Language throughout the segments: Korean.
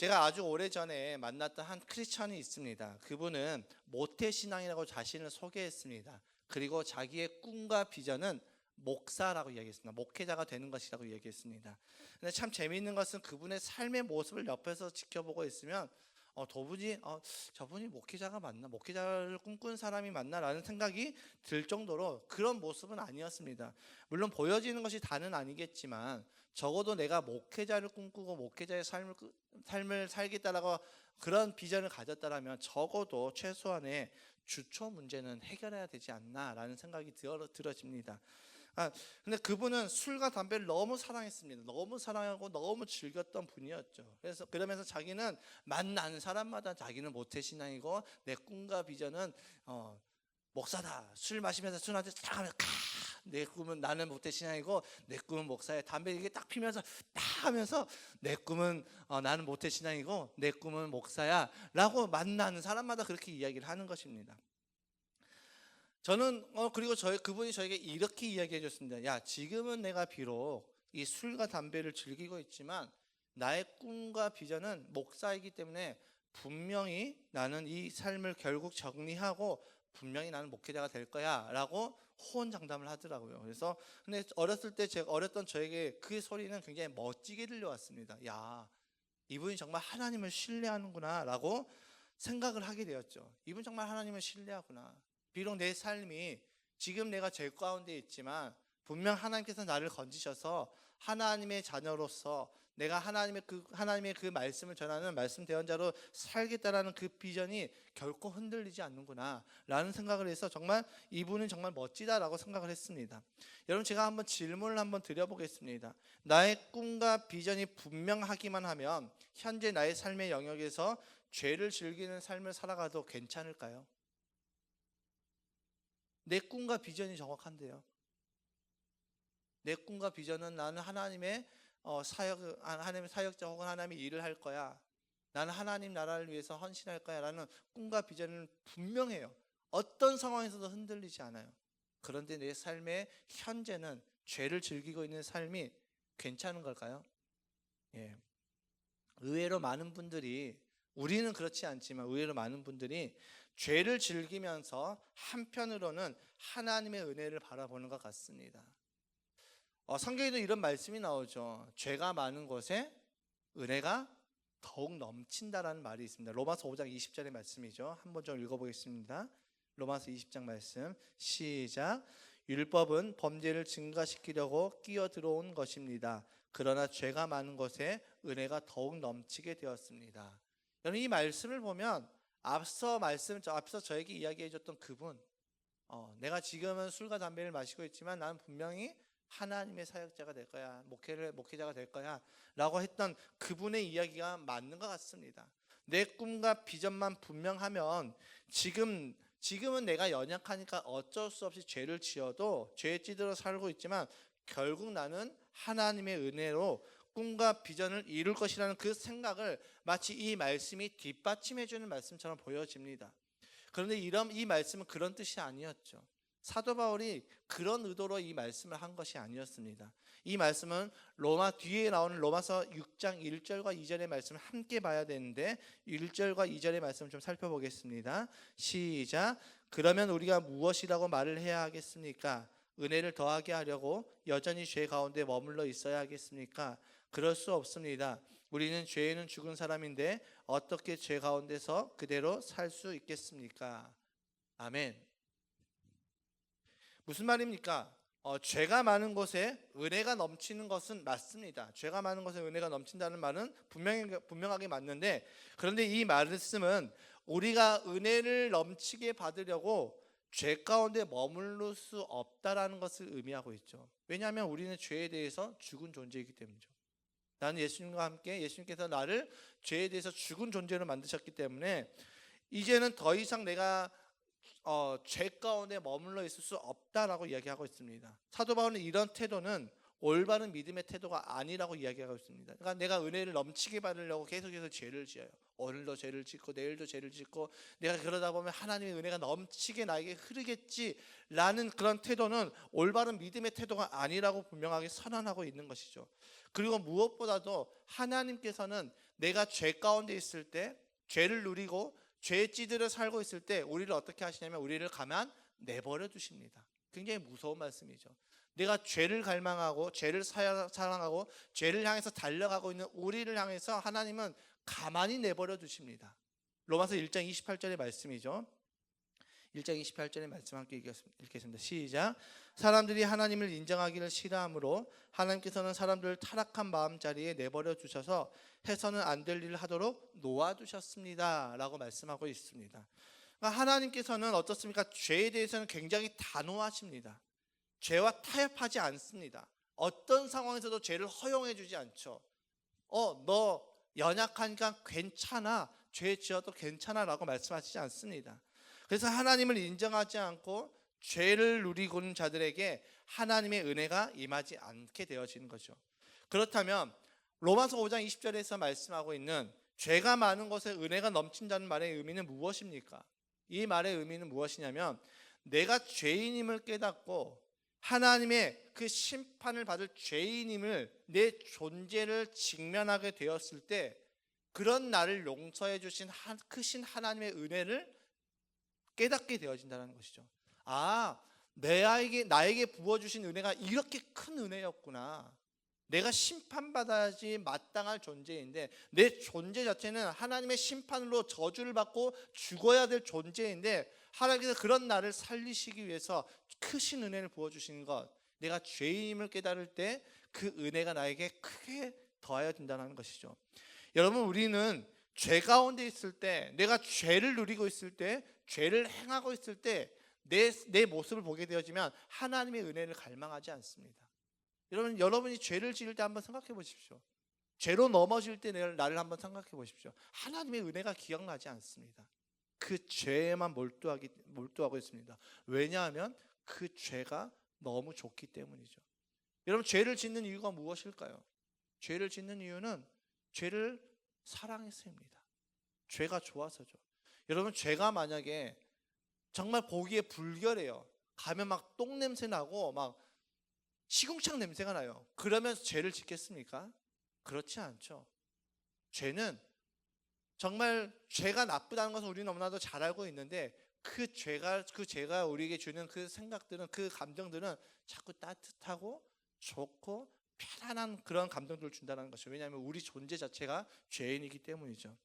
제가 아주 오래전에 만났던 한 크리스천이 있습니다. 그분은 모태신앙이라고 자신을 소개했습니다. 그리고 자기의 꿈과 비전은 목사라고 이야기했습니다. 목회자가 되는 것이라고 이야기했습니다. 근데 참 재미있는 것은 그분의 삶의 모습을 옆에서 지켜보고 있으면 도분이 저분이 목회자가 맞나? 목회자를 꿈꾸는 사람이 맞나? 라는 생각이 들 정도로 그런 모습은 아니었습니다. 물론 보여지는 것이 다는 아니겠지만 적어도 내가 목회자를 꿈꾸고 목회자의 삶을 살겠다라고 그런 비전을 가졌다라면 적어도 최소한의 주초 문제는 해결해야 되지 않나라는 생각이 들어집니다. 근데 그분은 술과 담배를 너무 사랑했습니다. 너무 사랑하고 너무 즐겼던 분이었죠. 그러면서 자기는 만나는 사람마다 자기는 모태신앙이고 내 꿈과 비전은 목사다. 술 마시면서 술 한잔 딱 하면 내 꿈은 나는 모태신앙이고 내 꿈은 목사야. 담배 이게 딱 피면서 딱 하면서 내 꿈은 나는 모태신앙이고 내 꿈은 목사야 라고 만나는 사람마다 그렇게 이야기를 하는 것입니다. 저는 그리고 그분이 저에게 이렇게 이야기해 줬습니다. 야, 지금은 내가 비록 이 술과 담배를 즐기고 있지만 나의 꿈과 비전은 목사이기 때문에 분명히 나는 이 삶을 결국 정리하고 분명히 나는 목회자가 될 거야 라고 호언장담을 하더라고요. 그래서 근데 어렸을 때 제가 어렸던 저에게 그 소리는 굉장히 멋지게 들려왔습니다. 야, 이분이 정말 하나님을 신뢰하는구나 라고 생각을 하게 되었죠. 이분 정말 하나님을 신뢰하구나. 비록 내 삶이 지금 내가 죄 가운데 있지만 분명 하나님께서 나를 건지셔서 하나님의 자녀로서 내가 하나님의 그 말씀을 전하는 말씀 대언자로 살겠다라는 그 비전이 결코 흔들리지 않는구나 라는 생각을 해서 정말 이분은 정말 멋지다라고 생각을 했습니다. 여러분, 제가 한번 질문을 한번 드려보겠습니다. 나의 꿈과 비전이 분명하기만 하면 현재 나의 삶의 영역에서 죄를 즐기는 삶을 살아가도 괜찮을까요? 내 꿈과 비전이 정확한데요. 내 꿈과 비전은 나는 하나님의 사역자 혹은 하나님의 일을 할 거야. 나는 하나님 나라를 위해서 헌신할 거야 라는 꿈과 비전은 분명해요. 어떤 상황에서도 흔들리지 않아요. 그런데 내 삶의 현재는 죄를 즐기고 있는 삶이 괜찮은 걸까요? 예. 의외로 많은 분들이, 우리는 그렇지 않지만 의외로 많은 분들이 죄를 즐기면서 한편으로는 하나님의 은혜를 바라보는 것 같습니다. 성경에도 이런 말씀이 나오죠. 죄가 많은 곳에 은혜가 더욱 넘친다라는 말이 있습니다. 로마서 5장 20절의 말씀이죠. 한번 좀 읽어보겠습니다. 로마서 20장 말씀 시작. 율법은 범죄를 증가시키려고 끼어 들어온 것입니다. 그러나 죄가 많은 곳에 은혜가 더욱 넘치게 되었습니다. 여러분, 이 말씀을 보면 앞서 저에게 이야기해 줬던 그분, 내가 지금은 술과 담배를 마시고 있지만 나는 분명히 하나님의 사역자가 될 거야, 목회자가 될 거야 라고 했던 그분의 이야기가 맞는 것 같습니다. 내 꿈과 비전만 분명하면 지금은 내가 연약하니까 어쩔 수 없이 죄를 지어도 죄에 찌들어 살고 있지만 결국 나는 하나님의 은혜로 꿈과 비전을 이룰 것이라는 그 생각을 마치 이 말씀이 뒷받침해 주는 말씀처럼 보여집니다. 그런데 이 말씀은 그런 뜻이 아니었죠. 사도 바울이 그런 의도로 이 말씀을 한 것이 아니었습니다. 이 말씀은 뒤에 나오는 로마서 6장 1절과 2절의 말씀을 함께 봐야 되는데 1절과 2절의 말씀을 좀 살펴보겠습니다. 시작. 그러면 우리가 무엇이라고 말을 해야 하겠습니까? 은혜를 더하게 하려고 여전히 죄 가운데 머물러 있어야 하겠습니까? 그럴 수 없습니다. 우리는 죄에는 죽은 사람인데 어떻게 죄 가운데서 그대로 살 수 있겠습니까? 아멘. 무슨 말입니까? 죄가 많은 곳에 은혜가 넘치는 것은 맞습니다. 죄가 많은 곳에 은혜가 넘친다는 말은 분명하게 맞는데, 그런데 이 말씀은 우리가 은혜를 넘치게 받으려고 죄 가운데 머무를 수 없다라는 것을 의미하고 있죠. 왜냐하면 우리는 죄에 대해서 죽은 존재이기 때문이죠. 나는 예수님과 함께 예수님께서 나를 죄에 대해서 죽은 존재로 만드셨기 때문에 이제는 더 이상 내가 죄 가운데 머물러 있을 수 없다라고 이야기하고 있습니다. 사도 바울은 이런 태도는 올바른 믿음의 태도가 아니라고 이야기하고 있습니다. 그러니까 내가 은혜를 넘치게 받으려고 계속해서 죄를 지어요. 오늘도 죄를 짓고 내일도 죄를 짓고 내가 그러다 보면 하나님의 은혜가 넘치게 나에게 흐르겠지라는 그런 태도는 올바른 믿음의 태도가 아니라고 분명하게 선언하고 있는 것이죠. 그리고 무엇보다도 하나님께서는 내가 죄 가운데 있을 때, 죄를 누리고 죄에 찌들어 살고 있을 때 우리를 어떻게 하시냐면 우리를 가만 내버려 두십니다. 굉장히 무서운 말씀이죠. 내가 죄를 갈망하고 죄를 사랑하고 죄를 향해서 달려가고 있는 우리를 향해서 하나님은 가만히 내버려 두십니다. 로마서 1장 28절의 말씀이죠. 1장 28절의 말씀 함께 읽겠습니다. 시작. 사람들이 하나님을 인정하기를 싫어하므로 하나님께서는 사람들을 타락한 마음자리에 내버려 두셔서 해서는 안 될 일을 하도록 놓아두셨습니다 라고 말씀하고 있습니다. 그러니까 하나님께서는 어떻습니까? 죄에 대해서는 굉장히 단호하십니다. 죄와 타협하지 않습니다. 어떤 상황에서도 죄를 허용해 주지 않죠. 너 연약하니까 괜찮아, 죄 지어도 괜찮아 라고 말씀하시지 않습니다. 그래서 하나님을 인정하지 않고 죄를 누리고 있는 자들에게 하나님의 은혜가 임하지 않게 되어지는 거죠. 그렇다면 로마서 5장 20절에서 말씀하고 있는 죄가 많은 곳에 은혜가 넘친다는 말의 의미는 무엇입니까? 이 말의 의미는 무엇이냐면 내가 죄인임을 깨닫고 하나님의 그 심판을 받을 죄인임을, 내 존재를 직면하게 되었을 때 그런 나를 용서해 주신 크신 하나님의 은혜를 깨닫게 되어진다는 것이죠. 나에게 부어주신 은혜가 이렇게 큰 은혜였구나. 내가 심판받아야지 마땅할 존재인데 내 존재 자체는 하나님의 심판으로 저주를 받고 죽어야 될 존재인데 하나님께서 그런 나를 살리시기 위해서 크신 은혜를 부어주시는 것, 내가 죄인임을 깨달을 때 그 은혜가 나에게 크게 더하여 진다는 것이죠. 여러분, 우리는 죄 가운데 있을 때, 내가 죄를 누리고 있을 때, 죄를 행하고 있을 때 내 모습을 보게 되어지면 하나님의 은혜를 갈망하지 않습니다. 여러분이 죄를 지을 때 한번 생각해 보십시오. 죄로 넘어질 때 나를 한번 생각해 보십시오. 하나님의 은혜가 기억나지 않습니다. 그 죄에만 몰두하고 있습니다. 왜냐하면 그 죄가 너무 좋기 때문이죠. 여러분, 죄를 짓는 이유가 무엇일까요? 죄를 짓는 이유는 죄를 사랑해서입니다. 죄가 좋아서죠. 여러분, 죄가 만약에 정말 보기에 불결해요. 가면 막 똥냄새 나고 막 시궁창 냄새가 나요. 그러면 죄를 짓겠습니까? 그렇지 않죠. 죄는 정말 죄가 나쁘다는 것은 우리는 너무나도 잘 알고 있는데 그 죄가 우리에게 주는 그 생각들은, 그 감정들은 자꾸 따뜻하고 좋고 편안한 그런 감정들을 준다는 것이죠. 왜냐하면 우리 존재 자체가 죄인이기 때문이죠.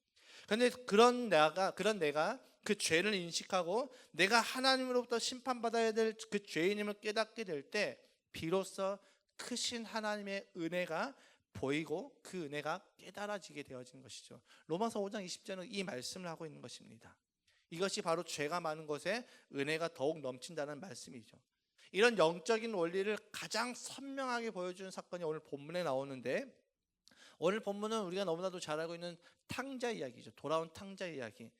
그런데 그런 내가 그 죄를 인식하고 내가 하나님으로부터 심판받아야 될 그 죄인임을 깨닫게 될 때 비로소 크신 하나님의 은혜가 보이고 그 은혜가 깨달아지게 되어진 것이죠. 로마서 5장 20절은 이 말씀을 하고 있는 것입니다. 이것이 바로 죄가 많은 곳에 은혜가 더욱 넘친다는 말씀이죠. 이런 영적인 원리를 가장 선명하게 보여주는 사건이 오늘 본문에 나오는데, 오늘 본문은 우리가 너무나도 잘 알고 있는 탕자 이야기죠. 돌아온 탕자 이야기.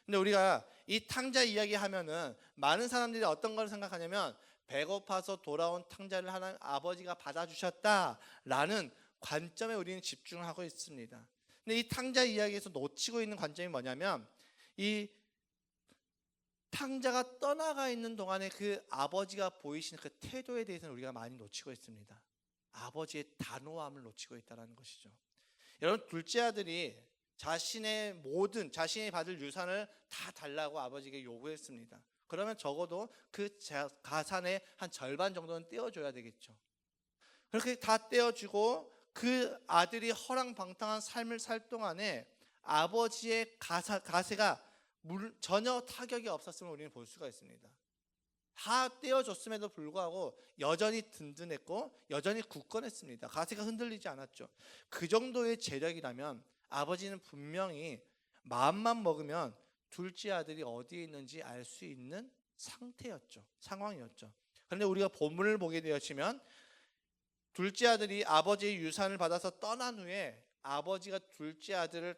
근데 우리가 이 탕자 이야기 하면은 많은 사람들이 어떤 걸 생각하냐면 배고파서 돌아온 탕자를 하나님 아버지가 받아주셨다라는 관점에 우리는 집중하고 있습니다. 근데 이 탕자 이야기에서 놓치고 있는 관점이 뭐냐면 이 탕자가 떠나가 있는 동안에 그 아버지가 보이시는 그 태도에 대해서는 우리가 많이 놓치고 있습니다. 아버지의 단호함을 놓치고 있다는 것이죠. 여러분, 둘째 아들이 자신이 받을 유산을 다 달라고 아버지에게 요구했습니다. 그러면 적어도 그 가산의 한 절반 정도는 떼어줘야 되겠죠. 그렇게 다 떼어주고 그 아들이 허랑방탕한 삶을 살 동안에 아버지의 가세가 전혀 타격이 없었음을 우리는 볼 수가 있습니다. 다 떼어줬음에도 불구하고 여전히 든든했고 여전히 굳건했습니다. 가세가 흔들리지 않았죠. 그 정도의 재력이라면 아버지는 분명히 마음만 먹으면 둘째 아들이 어디에 있는지 알 수 있는 상황이었죠. 그런데 우리가 본문을 보게 되어지면 둘째 아들이 아버지의 유산을 받아서 떠난 후에 아버지가 둘째 아들을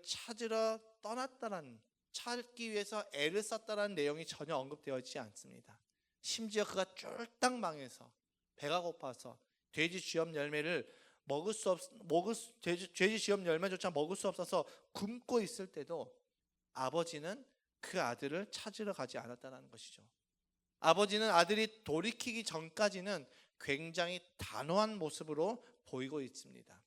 찾기 위해서 애를 썼다는 내용이 전혀 언급되어지지 않습니다. 심지어 그가 쫄딱 망해서 배가 고파서 돼지 쥐염 열매를 돼지 쥐염 열매조차 먹을 수 없어서 굶고 있을 때도 아버지는 그 아들을 찾으러 가지 않았다는 것이죠. 아버지는 아들이 돌이키기 전까지는 굉장히 단호한 모습으로 보이고 있습니다.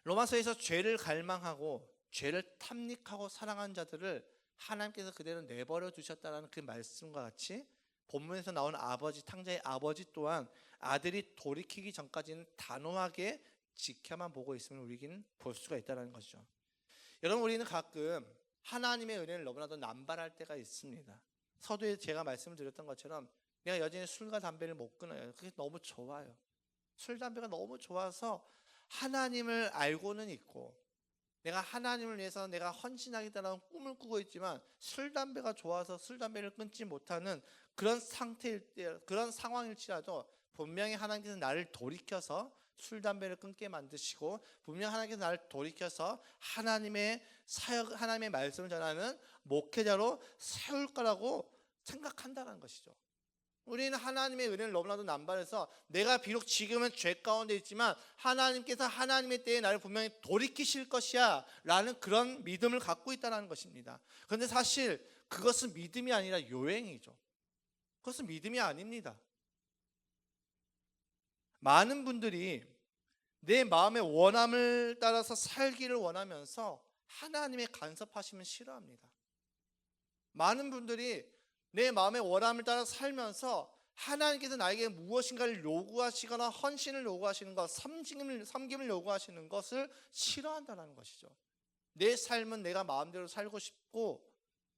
로마서에서 죄를 갈망하고 죄를 탐닉하고 사랑한 자들을 하나님께서 그대로 내버려 두셨다는 그 말씀과 같이 본문에서 나온 아버지, 탕자의 아버지 또한 아들이 돌이키기 전까지는 단호하게 지켜만 보고 있음을 우리는 볼 수가 있다는 것이죠. 여러분, 우리는 가끔 하나님의 은혜를 너무나도 남발할 때가 있습니다. 서두에 제가 말씀을 드렸던 것처럼 내가 여전히 술과 담배를 못 끊어요. 그게 너무 좋아요. 술, 담배가 너무 좋아서 하나님을 알고는 있고 내가 하나님을 위해서 내가 헌신하겠다는 꿈을 꾸고 있지만 술, 담배가 좋아서 술, 담배를 끊지 못하는 그런 상태일 때, 그런 상황일지라도 분명히 하나님께서 나를 돌이켜서 술, 담배를 끊게 만드시고 분명히 하나님께서 나를 돌이켜서 하나님의 사역, 하나님의 말씀을 전하는 목회자로 세울 거라고 생각한다는 것이죠. 우리는 하나님의 은혜를 너무나도 남발해서 내가 비록 지금은 죄 가운데 있지만 하나님께서 하나님의 때에 나를 분명히 돌이키실 것이야 라는 그런 믿음을 갖고 있다는 것입니다. 그런데 사실 그것은 믿음이 아니라 요행이죠. 그것은 믿음이 아닙니다. 많은 분들이 내 마음의 원함을 따라서 살기를 원하면서 하나님의 간섭하심을 싫어합니다. 많은 분들이 내 마음의 원함을 따라 살면서 하나님께서 나에게 무엇인가를 요구하시거나 헌신을 요구하시는 것, 섬김을 요구하시는 것을 싫어한다는 것이죠. 내 삶은 내가 마음대로 살고 싶고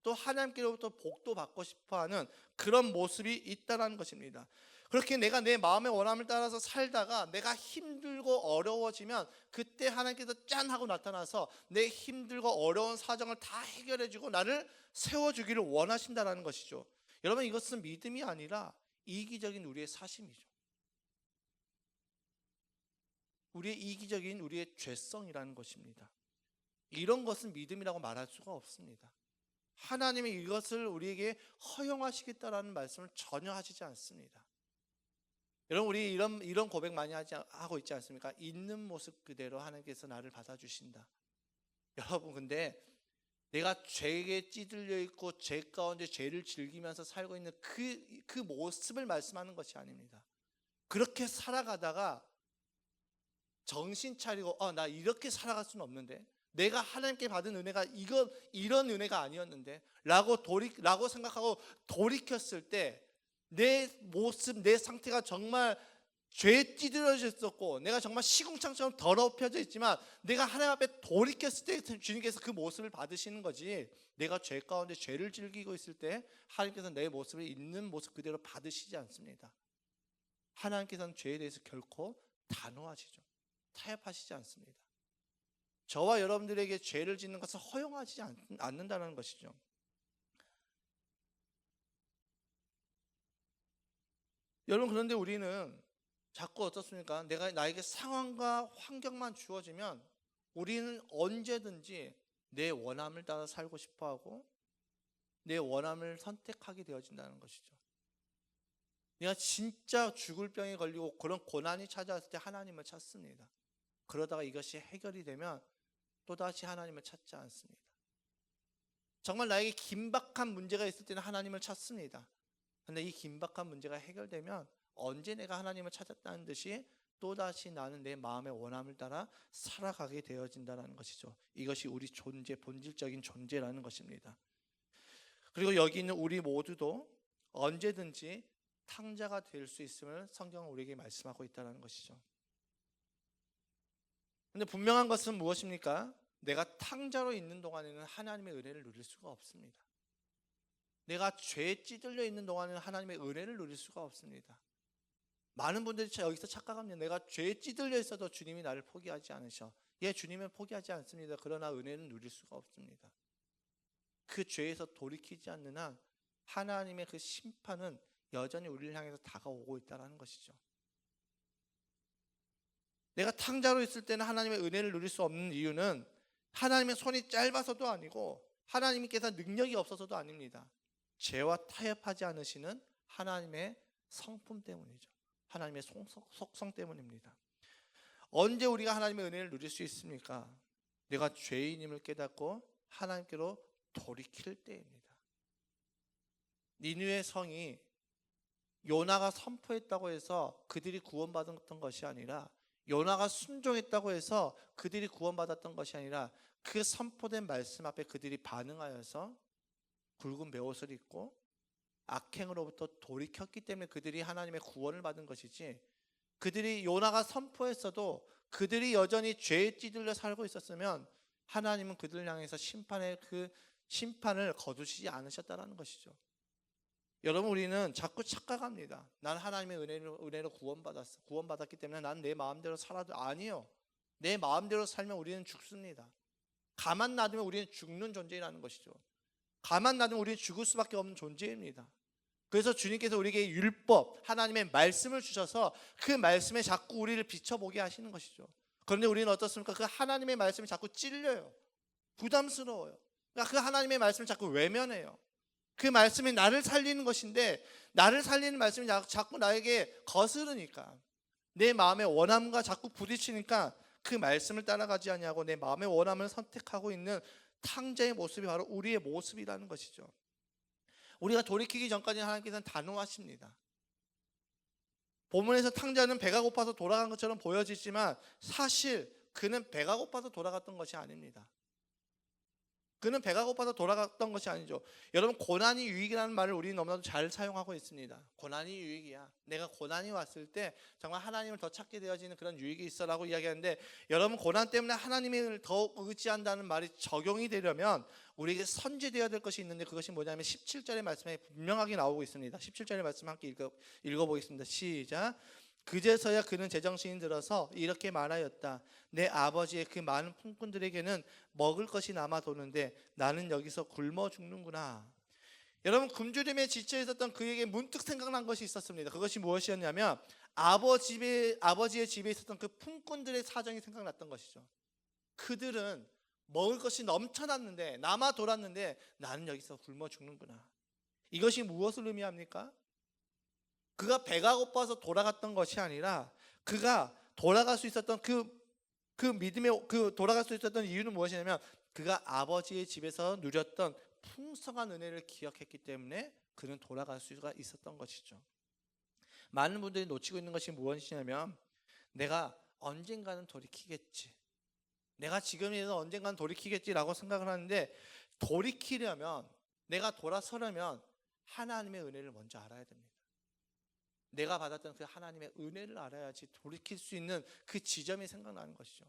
또 하나님께로부터 복도 받고 싶어하는 그런 모습이 있다는 것입니다. 그렇게 내가 내 마음의 원함을 따라서 살다가 내가 힘들고 어려워지면 그때 하나님께서 짠 하고 나타나서 내 힘들고 어려운 사정을 다 해결해주고 나를 세워주기를 원하신다는 것이죠. 여러분, 이것은 믿음이 아니라 이기적인 우리의 사심이죠. 우리의 이기적인 우리의 죄성이라는 것입니다. 이런 것은 믿음이라고 말할 수가 없습니다. 하나님이 이것을 우리에게 허용하시겠다라는 말씀을 전혀 하시지 않습니다. 여러분, 우리 이런 고백 많이 하고 있지 않습니까? 있는 모습 그대로 하나님께서 나를 받아주신다. 여러분, 근데 내가 죄에 찌들려 있고 죄 가운데 죄를 즐기면서 살고 있는 그 모습을 말씀하는 것이 아닙니다. 그렇게 살아가다가 정신 차리고 나 이렇게 살아갈 수는 없는데, 내가 하나님께 받은 은혜가 이런 은혜가 아니었는데 라고 생각하고 돌이켰을 때 내 모습, 내 상태가 정말 죄에 찌들어져 있었고 내가 정말 시궁창처럼 더럽혀져 있지만 내가 하나님 앞에 돌이켰을 때 주님께서 그 모습을 받으시는 거지, 내가 죄 가운데 죄를 즐기고 있을 때 하나님께서 내 모습을 있는 모습 그대로 받으시지 않습니다. 하나님께서는 죄에 대해서 결코 단호하시죠. 타협하시지 않습니다. 저와 여러분들에게 죄를 짓는 것을 허용하지 않는다는 것이죠. 여러분, 그런데 우리는 자꾸 어떻습니까? 나에게 상황과 환경만 주어지면 우리는 언제든지 내 원함을 따라 살고 싶어하고 내 원함을 선택하게 되어진다는 것이죠. 내가 진짜 죽을 병에 걸리고 그런 고난이 찾아왔을 때 하나님을 찾습니다. 그러다가 이것이 해결이 되면 또다시 하나님을 찾지 않습니다. 정말 나에게 긴박한 문제가 있을 때는 하나님을 찾습니다. 그런데 이 긴박한 문제가 해결되면 언제 내가 하나님을 찾았다는 듯이 또다시 나는 내 마음의 원함을 따라 살아가게 되어진다는 것이죠. 이것이 우리 존재, 본질적인 존재라는 것입니다. 그리고 여기 있는 우리 모두도 언제든지 탕자가 될 수 있음을 성경은 우리에게 말씀하고 있다는 것이죠. 그런데 분명한 것은 무엇입니까? 내가 탕자로 있는 동안에는 하나님의 은혜를 누릴 수가 없습니다. 내가 죄에 찌들려 있는 동안에는 하나님의 은혜를 누릴 수가 없습니다. 많은 분들이 여기서 착각합니다. 내가 죄에 찌들려 있어도 주님이 나를 포기하지 않으셔. 예, 주님은 포기하지 않습니다. 그러나 은혜는 누릴 수가 없습니다. 그 죄에서 돌이키지 않는 한 하나님의 그 심판은 여전히 우리를 향해서 다가오고 있다는 것이죠. 내가 탕자로 있을 때는 하나님의 은혜를 누릴 수 없는 이유는 하나님의 손이 짧아서도 아니고 하나님께서 능력이 없어서도 아닙니다. 죄와 타협하지 않으시는 하나님의 성품 때문이죠. 하나님의 속성 때문입니다. 언제 우리가 하나님의 은혜를 누릴 수 있습니까? 내가 죄인임을 깨닫고 하나님께로 돌이킬 때입니다. 니느웨 성이 요나가 선포했다고 해서 그들이 구원받았던 것이 아니라 요나가 순종했다고 해서 그들이 구원받았던 것이 아니라 그 선포된 말씀 앞에 그들이 반응하여서 굵은 베옷을 입고 악행으로부터 돌이켰기 때문에 그들이 하나님의 구원을 받은 것이지, 그들이 요나가 선포했어도 그들이 여전히 죄에 찌들려 살고 있었으면 하나님은 그들을 향해서 심판을 거두시지 않으셨다는 것이죠. 여러분, 우리는 자꾸 착각합니다. 난 하나님의 은혜로 구원받았기 때문에 난 내 마음대로 살아도, 아니요. 내 마음대로 살면 우리는 죽습니다. 가만 놔두면 우리는 죽는 존재라는 것이죠. 가만 놔두면 우리는 죽을 수밖에 없는 존재입니다. 그래서 주님께서 우리에게 율법, 하나님의 말씀을 주셔서 그 말씀에 자꾸 우리를 비춰보게 하시는 것이죠. 그런데 우리는 어떻습니까? 그 하나님의 말씀이 자꾸 찔려요. 부담스러워요. 그러니까 그 하나님의 말씀을 자꾸 외면해요. 그 말씀이 나를 살리는 것인데, 나를 살리는 말씀이 자꾸 나에게 거스르니까, 내 마음의 원함과 자꾸 부딪히니까 그 말씀을 따라가지 아니하고 내 마음의 원함을 선택하고 있는 탕자의 모습이 바로 우리의 모습이라는 것이죠. 우리가 돌이키기 전까지는 하나님께서는 단호하십니다. 본문에서 탕자는 배가 고파서 돌아간 것처럼 보여지지만 사실 그는 배가 고파서 돌아갔던 것이 아닙니다. 그는 배가 고파서 돌아갔던 것이 아니죠. 여러분, 고난이 유익이라는 말을 우리는 너무나도 잘 사용하고 있습니다. 고난이 유익이야. 내가 고난이 왔을 때 정말 하나님을 더 찾게 되어지는 그런 유익이 있어라고 이야기하는데, 여러분, 고난 때문에 하나님을 더욱 의지한다는 말이 적용이 되려면 우리에게 선제되어야 될 것이 있는데, 그것이 뭐냐면 17절의 말씀에 분명하게 나오고 있습니다. 17절의 말씀 함께 읽어보겠습니다. 시작. 그제서야 그는 제정신이 들어서 이렇게 말하였다. 내 아버지의 그 많은 품꾼들에게는 먹을 것이 남아 도는데 나는 여기서 굶어 죽는구나. 여러분, 굶주림에 지쳐 있었던 그에게 문득 생각난 것이 있었습니다. 그것이 무엇이었냐면 아버지의 집에 있었던 그 품꾼들의 사정이 생각났던 것이죠. 그들은 먹을 것이 넘쳐났는데, 남아 돌았는데 나는 여기서 굶어 죽는구나. 이것이 무엇을 의미합니까? 그가 배가 고파서 돌아갔던 것이 아니라 그가 돌아갈 수 있었던 돌아갈 수 있었던 이유는 무엇이냐면, 그가 아버지의 집에서 누렸던 풍성한 은혜를 기억했기 때문에 그는 돌아갈 수가 있었던 것이죠. 많은 분들이 놓치고 있는 것이 무엇이냐면, 내가 언젠가는 돌이키겠지, 내가 지금이라도 언젠가는 돌이키겠지라고 생각을 하는데, 돌이키려면, 내가 돌아서려면 하나님의 은혜를 먼저 알아야 됩니다. 내가 받았던 그 하나님의 은혜를 알아야지 돌이킬 수 있는 그 지점이 생각나는 것이죠.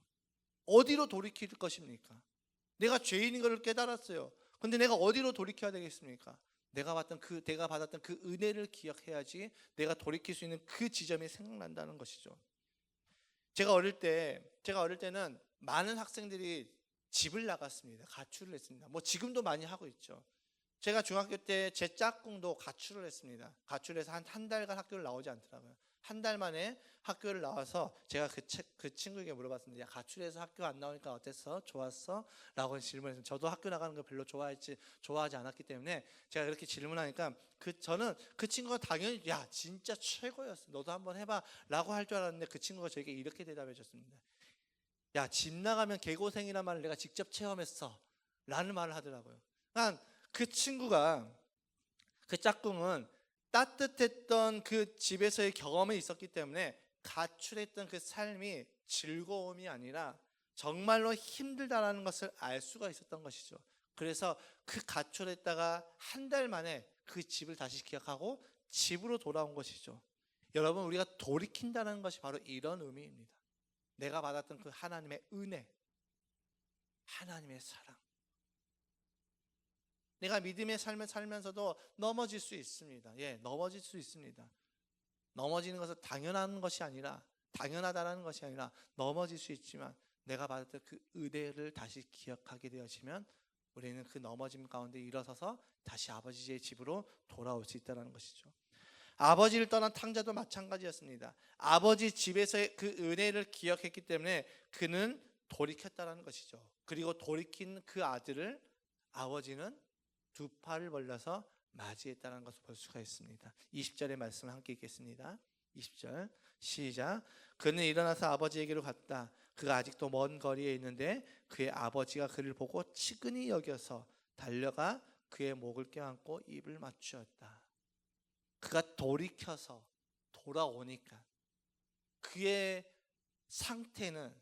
어디로 돌이킬 것입니까? 내가 죄인인 것을 깨달았어요. 근데 내가 어디로 돌이켜야 되겠습니까? 내가 받았던 그 은혜를 기억해야지 내가 돌이킬 수 있는 그 지점이 생각난다는 것이죠. 제가 어릴 때는 많은 학생들이 집을 나갔습니다. 가출을 했습니다. 지금도 많이 하고 있죠. 제가 중학교 때 제 짝꿍도 가출을 했습니다. 가출해서 한 달간 학교를 나오지 않더라고요. 한 달 만에 학교를 나와서 제가 그 친구에게 물어봤습니다. 야, 가출해서 학교 안 나오니까 어땠어? 좋았어? 라고 질문했습니다. 저도 학교 나가는 걸 별로 좋아하지 않았기 때문에 제가 그렇게 질문하니까 저는 그 친구가 당연히 야, 진짜 최고였어, 너도 한번 해봐 라고 할 줄 알았는데, 그 친구가 저에게 이렇게 대답해 줬습니다. 야, 집 나가면 개고생이란 말을 내가 직접 체험했어 라는 말을 하더라고요. 그러니까 그 친구가, 그 짝꿍은 따뜻했던 그 집에서의 경험이 있었기 때문에 가출했던 그 삶이 즐거움이 아니라 정말로 힘들다라는 것을 알 수가 있었던 것이죠. 그래서 그 가출했다가 한 달 만에 그 집을 다시 기억하고 집으로 돌아온 것이죠. 여러분, 우리가 돌이킨다는 것이 바로 이런 의미입니다. 내가 받았던 그 하나님의 은혜, 하나님의 사랑. 내가 믿음의 삶을 살면서도 넘어질 수 있습니다. 넘어질 수 있습니다. 넘어지는 것은 당연하다는 것이 아니라 넘어질 수 있지만, 내가 받았던 그 은혜를 다시 기억하게 되어지면 우리는 그 넘어짐 가운데 일어서서 다시 아버지의 집으로 돌아올 수 있다는 것이죠. 아버지를 떠난 탕자도 마찬가지였습니다. 아버지 집에서의 그 은혜를 기억했기 때문에 그는 돌이켰다는 것이죠. 그리고 돌이킨 그 아들을 아버지는 두 팔을 벌려서 맞이했다는 것을 볼 수가 있습니다. 20절의 말씀을 함께 읽겠습니다. 20절 시작. 그는 일어나서 아버지에게로 갔다. 그가 아직도 먼 거리에 있는데 그의 아버지가 그를 보고 치근히 여겨서 달려가 그의 목을 껴안고 입을 맞추었다. 그가 돌이켜서 돌아오니까, 그의 상태는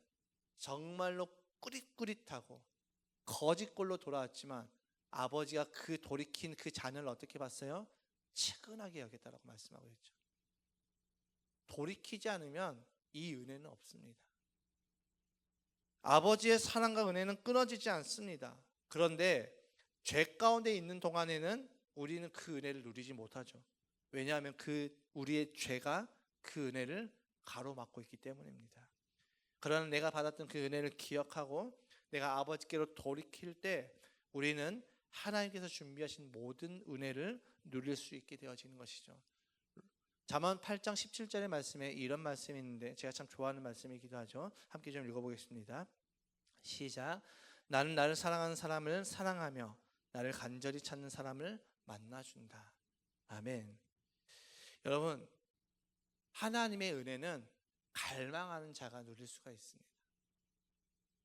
정말로 꾸릿꾸릿하고 거짓골로 돌아왔지만 아버지가 그 돌이킨 그 자녀를 어떻게 봤어요? 측은하게 여겼다라고 말씀하고 있죠. 돌이키지 않으면 이 은혜는 없습니다. 아버지의 사랑과 은혜는 끊어지지 않습니다. 그런데 죄 가운데 있는 동안에는 우리는 그 은혜를 누리지 못하죠. 왜냐하면 우리의 죄가 그 은혜를 가로막고 있기 때문입니다. 그러나 내가 받았던 그 은혜를 기억하고 내가 아버지께로 돌이킬 때 우리는 하나님께서 준비하신 모든 은혜를 누릴 수 있게 되어지는 것이죠. 잠언 8장 17절의 말씀에 이런 말씀이 있는데 제가 참 좋아하는 말씀이기도 하죠. 함께 좀 읽어보겠습니다. 시작. 나는 나를 사랑하는 사람을 사랑하며 나를 간절히 찾는 사람을 만나준다. 아멘. 여러분, 하나님의 은혜는 갈망하는 자가 누릴 수가 있습니다.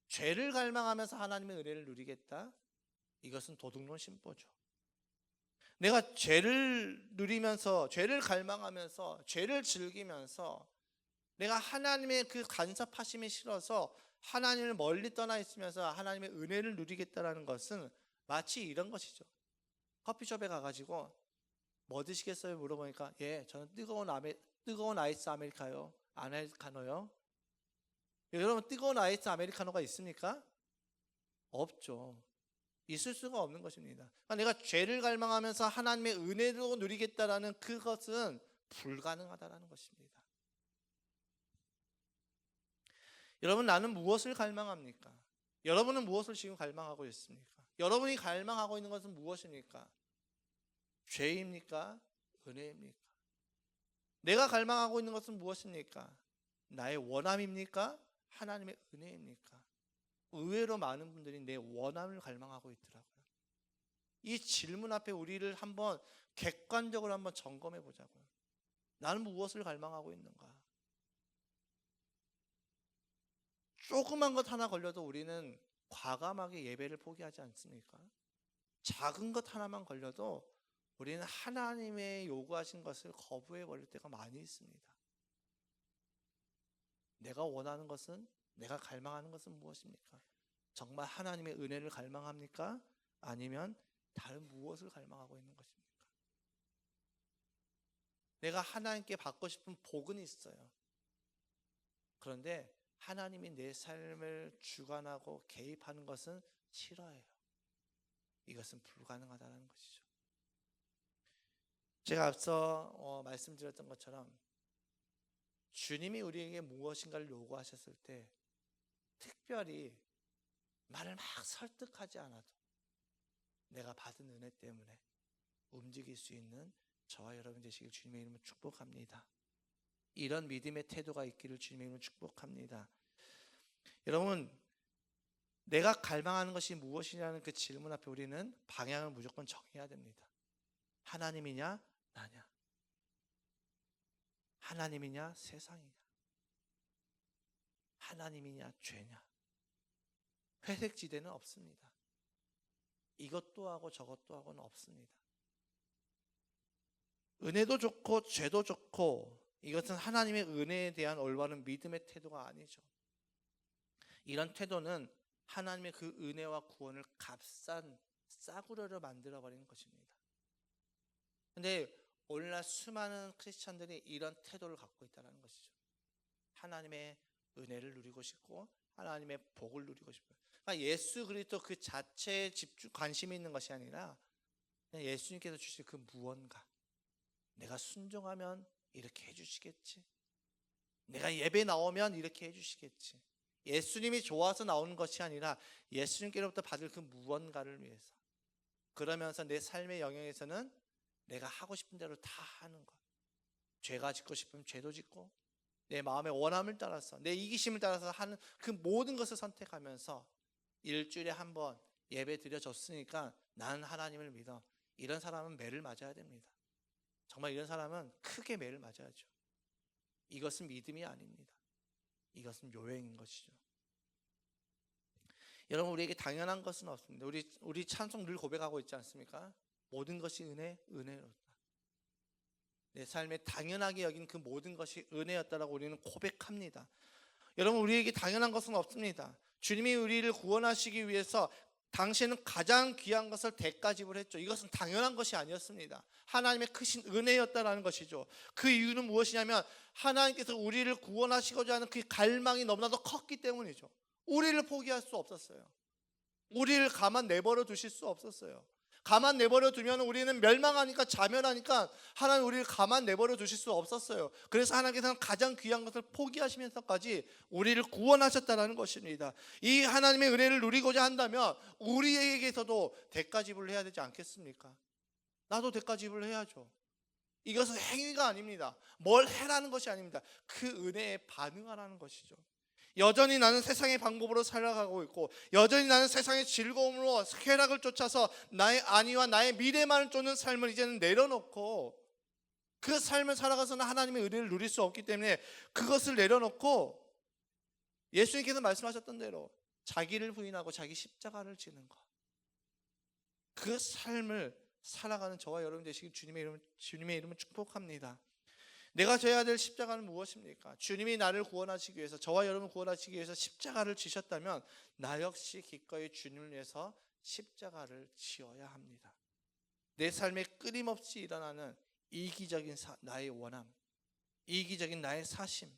죄를 갈망하면서 하나님의 은혜를 누리겠다? 이것은 도둑놈 신보죠. 내가 죄를 누리면서, 죄를 갈망하면서, 죄를 즐기면서 내가 하나님의 그 간섭하심이 싫어서 하나님을 멀리 떠나 있으면서 하나님의 은혜를 누리겠다라는 것은 마치 이런 것이죠. 커피숍에 가가지고 뭐 드시겠어요? 물어보니까 저는 뜨거운 아이스 아메리카노요. 여러분, 뜨거운 아이스 아메리카노가 있습니까? 없죠. 있을 수가 없는 것입니다. 그러니까 내가 죄를 갈망하면서 하나님의 은혜로 누리겠다라는 그것은 불가능하다라는 것입니다. 여러분, 나는 무엇을 갈망합니까? 여러분은 무엇을 지금 갈망하고 있습니까? 여러분이 갈망하고 있는 것은 무엇입니까? 죄입니까? 은혜입니까? 내가 갈망하고 있는 것은 무엇입니까? 나의 원함입니까? 하나님의 은혜입니까? 의외로 많은 분들이 내 원함을 갈망하고 있더라고요. 이 질문 앞에 우리를 한번 객관적으로 한번 점검해 보자고요. 나는 무엇을 갈망하고 있는가? 조그만 것 하나 걸려도 우리는 과감하게 예배를 포기하지 않습니까? 작은 것 하나만 걸려도 우리는 하나님의 요구하신 것을 거부해 버릴 때가 많이 있습니다. 내가 원하는 것은, 내가 갈망하는 것은 무엇입니까? 정말 하나님의 은혜를 갈망합니까? 아니면 다른 무엇을 갈망하고 있는 것입니까? 내가 하나님께 받고 싶은 복은 있어요. 그런데 하나님이 내 삶을 주관하고 개입하는 것은 싫어해요. 이것은 불가능하다는 것이죠. 제가 앞서 말씀드렸던 것처럼 주님이 우리에게 무엇인가를 요구하셨을 때 특별히 말을 막 설득하지 않아도 내가 받은 은혜 때문에 움직일 수 있는 저와 여러분 되시길 주님의 이름으로 축복합니다. 이런 믿음의 태도가 있기를 주님의 이름으로 축복합니다. 여러분, 내가 갈망하는 것이 무엇이냐는 그 질문 앞에 우리는 방향을 무조건 정해야 됩니다. 하나님이냐 나냐? 하나님이냐 세상이냐? 하나님이냐 죄냐? 회색지대는 없습니다. 이것도 하고 저것도 하고는 없습니다. 은혜도 좋고 죄도 좋고 이것은 하나님의 은혜에 대한 올바른 믿음의 태도가 아니죠. 이런 태도는 하나님의 그 은혜와 구원을 값싼 싸구려로 만들어버리는 것입니다. 그런데 오늘날 수많은 크리스찬들이 이런 태도를 갖고 있다는 것이죠. 하나님의 은혜를 누리고 싶고 하나님의 복을 누리고 싶어요. 그러니까 예수 그리스도 그 자체에 관심이 있는 것이 아니라 그냥 예수님께서 주실 그 무언가, 내가 순종하면 이렇게 해주시겠지, 내가 예배 나오면 이렇게 해주시겠지. 예수님이 좋아서 나오는 것이 아니라 예수님께로부터 받을 그 무언가를 위해서, 그러면서 내 삶의 영역에서는 내가 하고 싶은 대로 다 하는 것, 죄가 짓고 싶으면 죄도 짓고 내 마음의 원함을 따라서 내 이기심을 따라서 하는 그 모든 것을 선택하면서 일주일에 한 번 예배 드려줬으니까 나는 하나님을 믿어. 이런 사람은 매를 맞아야 됩니다. 정말 이런 사람은 크게 매를 맞아야죠. 이것은 믿음이 아닙니다. 이것은 요행인 것이죠. 여러분, 우리에게 당연한 것은 없습니다. 우리 찬송 늘 고백하고 있지 않습니까? 모든 것이 은혜였다. 내 삶에 당연하게 여긴 그 모든 것이 은혜였다라고 우리는 고백합니다. 여러분, 우리에게 당연한 것은 없습니다. 주님이 우리를 구원하시기 위해서 당시에는 가장 귀한 것을 대가 지불했죠. 이것은 당연한 것이 아니었습니다. 하나님의 크신 은혜였다라는 것이죠. 그 이유는 무엇이냐면 하나님께서 우리를 구원하시고자 하는 그 갈망이 너무나도 컸기 때문이죠. 우리를 포기할 수 없었어요. 우리를 가만 내버려 두실 수 없었어요. 가만 내버려 두면 우리는 멸망하니까, 자멸하니까 하나님 우리를 가만 내버려 두실 수 없었어요. 그래서 하나님께서는 가장 귀한 것을 포기하시면서까지 우리를 구원하셨다는 것입니다. 이 하나님의 은혜를 누리고자 한다면 우리에게서도 대가 지불을 해야 되지 않겠습니까? 나도 대가 지불을 해야죠. 이것은 행위가 아닙니다. 뭘 해라는 것이 아닙니다. 그 은혜에 반응하라는 것이죠. 여전히 나는 세상의 방법으로 살아가고 있고, 여전히 나는 세상의 즐거움으로 쾌락을 쫓아서 나의 안위와 나의 미래만을 쫓는 삶을 이제는 내려놓고, 그 삶을 살아가서는 하나님의 은혜를 누릴 수 없기 때문에 그것을 내려놓고 예수님께서 말씀하셨던 대로 자기를 부인하고 자기 십자가를 지는 것, 그 삶을 살아가는 저와 여러분 되시길 주님의 이름을 축복합니다. 내가 져야 될 십자가는 무엇입니까? 주님이 나를 구원하시기 위해서, 저와 여러분을 구원하시기 위해서 십자가를 지셨다면 나 역시 기꺼이 주님을 위해서 십자가를 지어야 합니다. 내 삶에 끊임없이 일어나는 이기적인 나의 원함, 이기적인 나의 사심,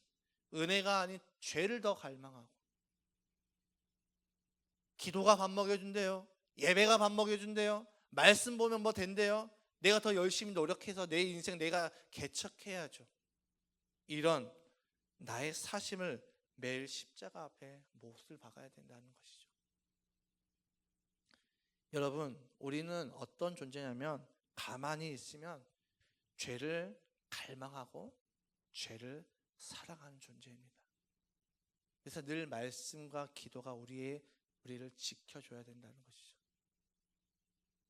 은혜가 아닌 죄를 더 갈망하고, 기도가 밥 먹여준대요, 예배가 밥 먹여준대요, 말씀 보면 뭐 된대요, 내가 더 열심히 노력해서 내 인생 내가 개척해야죠. 이런 나의 사심을 매일 십자가 앞에 못을 박아야 된다는 것이죠. 여러분, 우리는 어떤 존재냐면 가만히 있으면 죄를 갈망하고 죄를 사랑하는 존재입니다. 그래서 늘 말씀과 기도가 우리를 지켜줘야 된다는 것이죠.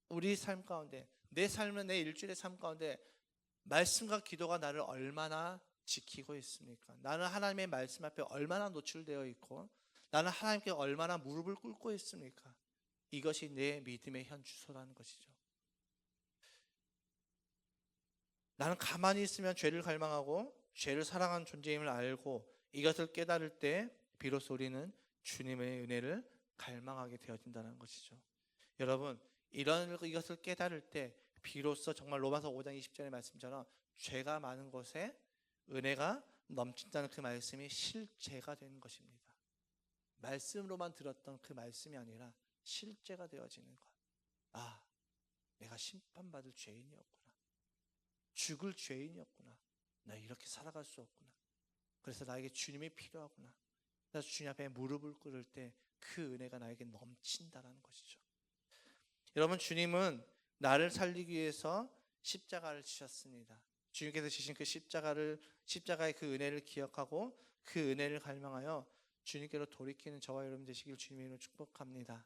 우리 삶 가운데, 내 삶은, 내 일주일의 삶 가운데 말씀과 기도가 나를 얼마나 지키고 있습니까? 나는 하나님의 말씀 앞에 얼마나 노출되어 있고, 나는 하나님께 얼마나 무릎을 꿇고 있습니까? 이것이 내 믿음의 현 주소라는 것이죠. 나는 가만히 있으면 죄를 갈망하고 죄를 사랑하는 존재임을 알고, 이것을 깨달을 때 비로소 우리는 주님의 은혜를 갈망하게 되어진다는 것이죠. 여러분, 이것을 깨달을 때 비로소 정말 로마서 5장 20절의 말씀처럼 죄가 많은 곳에 은혜가 넘친다는 그 말씀이 실제가 되는 것입니다. 말씀으로만 들었던 그 말씀이 아니라 실제가 되어지는 것. 아, 내가 심판받을 죄인이었구나, 죽을 죄인이었구나, 나 이렇게 살아갈 수 없구나, 그래서 나에게 주님이 필요하구나, 그래서 주님 앞에 무릎을 꿇을 때 그 은혜가 나에게 넘친다라는 것이죠. 여러분, 주님은 나를 살리기 위해서 십자가를 지셨습니다. 주님께서 지신 그 십자가의 그 은혜를 기억하고 그 은혜를 갈망하여 주님께로 돌이키는 저와 여러분 되시길 주님의 이름으로 축복합니다.